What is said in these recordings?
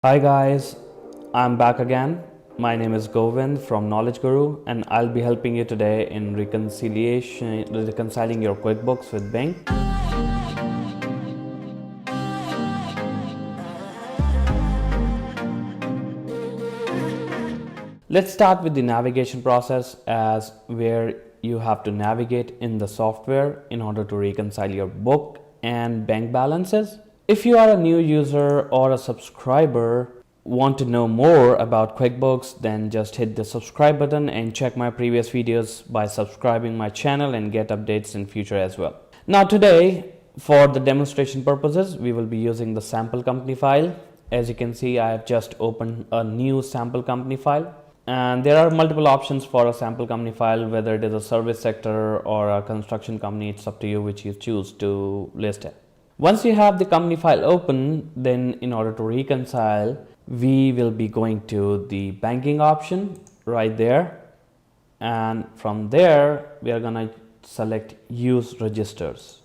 Hi guys, I'm back again. My name is Govind from Knowledge Guru and I'll be helping you today in reconciling your QuickBooks with Bing. Let's start with the navigation process as where you have to navigate in the software in order to reconcile your book and bank balances. If you are a new user or a subscriber, want to know more about QuickBooks, then just hit the subscribe button and check my previous videos by subscribing my channel and get updates in future as well. Now today, for the demonstration purposes, we will be using the sample company file. As you can see, I have just opened a new sample company file. And there are multiple options for a sample company file, whether it is a service sector or a construction company. It's up to you which you choose to list it. Once you have the company file open, then in order to reconcile, we will be going to the banking option right there. And from there, we are going to select use registers.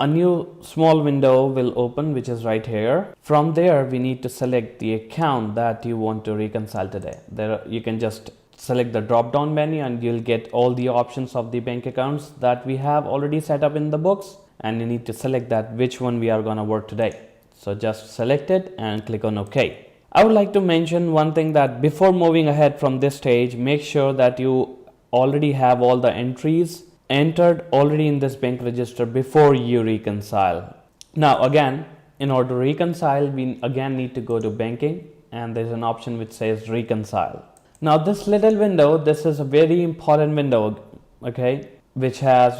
A new small window will open, which is right here. From there, we need to select the account that you want to reconcile today. There, you can just select the drop down menu and you'll get all the options of the bank accounts that we have already set up in the books. And you need to select that which one we are going to work today. So just select it and click on OK. I would like to mention one thing, that before moving ahead from this stage, make sure that you already have all the entries entered already in this bank register before you reconcile. Now again, in order to reconcile, we again need to go to banking and there's an option which says reconcile. Now this little window, this is a very important window, okay, which has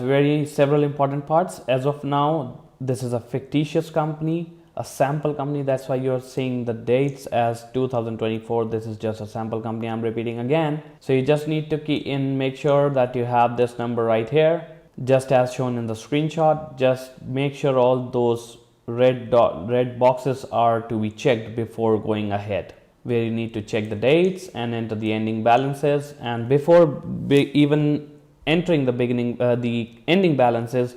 several important parts. As of now, this is a fictitious company, a sample company. That's why you're seeing the dates as 2024. This is just a sample company. I'm repeating again. So you just need to key in, make sure that you have this number right here, just as shown in the screenshot. Just make sure all those red boxes are to be checked before going ahead, where you need to check the dates and enter the ending balances. And before even entering the ending balances,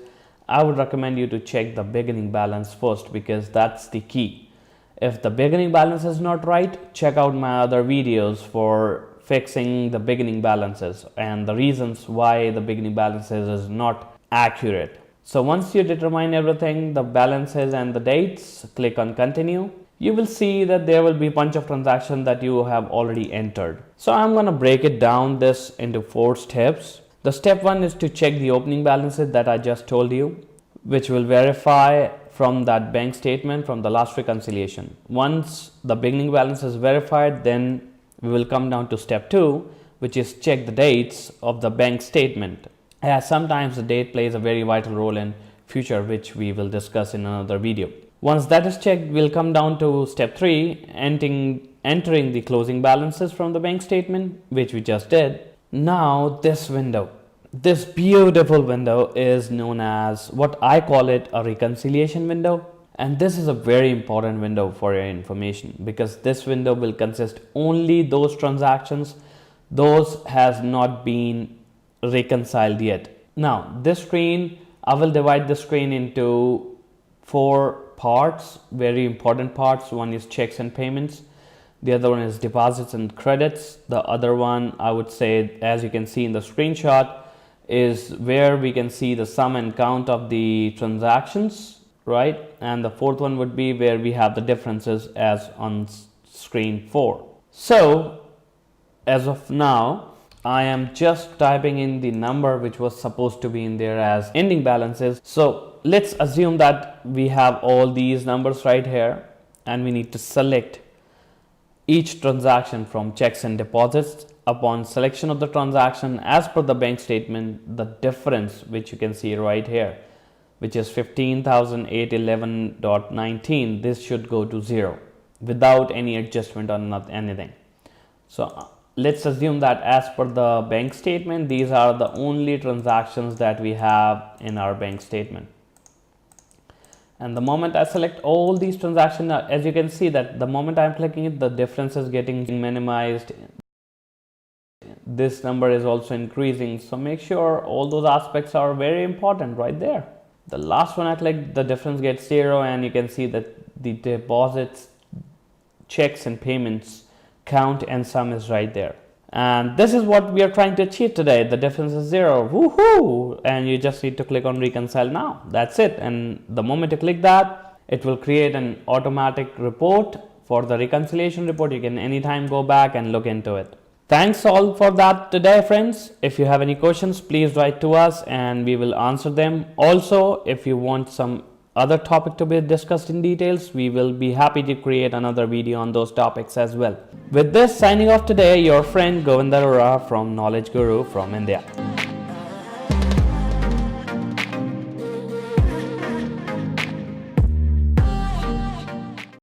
I would recommend you to check the beginning balance first, because that's the key. If the beginning balance is not right, check out my other videos for fixing the beginning balances and the reasons why the beginning balances is not accurate. So once you determine everything, the balances and the dates, click on continue. You will see that there will be a bunch of transactions that you have already entered. So I'm going to break it down this into 4 steps. The step 1 is to check the opening balances that I just told you, which will verify from that bank statement from the last reconciliation. Once the beginning balance is verified, then we will come down to step 2, which is check the dates of the bank statement, as sometimes the date plays a very vital role in future, which we will discuss in another video. Once that is checked, we'll come down to step 3, entering the closing balances from the bank statement, which we just did. Now this window, this beautiful window, is known as, what I call it, a reconciliation window. And this is a very important window for your information, because this window will consist only those transactions those has not been reconciled yet. Now this screen, I will divide the screen into 4 parts, very important parts. One is checks and payments. The other one is deposits and credits. The other one, I would say, as you can see in the screenshot, is where we can see the sum and count of the transactions, right? And the 4th one would be where we have the differences as on screen 4. So as of now, I am just typing in the number which was supposed to be in there as ending balances. So let's assume that we have all these numbers right here, and we need to select each transaction from checks and deposits. Upon selection of the transaction, as per the bank statement, the difference which you can see right here, which is 15,811.19, this should go to 0 without any adjustment or not anything. So let's assume that as per the bank statement, these are the only transactions that we have in our bank statement. And the moment I select all these transactions, as you can see that the moment I'm clicking it, the difference is getting minimized. This number is also increasing. So make sure all those aspects are very important right there. The last one I click, the difference gets 0, and you can see that the deposits checks and payments count and sum is right there. And this is what we are trying to achieve today. The difference is 0. Woohoo! And you just need to click on reconcile now. That's it. And the moment you click that, it will create an automatic report for the reconciliation report. You can anytime go back and look into it. Thanks all for that today, friends. If you have any questions, please write to us and we will answer them. Also, if you want some other topic to be discussed in details, we will be happy to create another video on those topics as well. With this, signing off today, your friend Govind Arora from Knowledge Guru from India.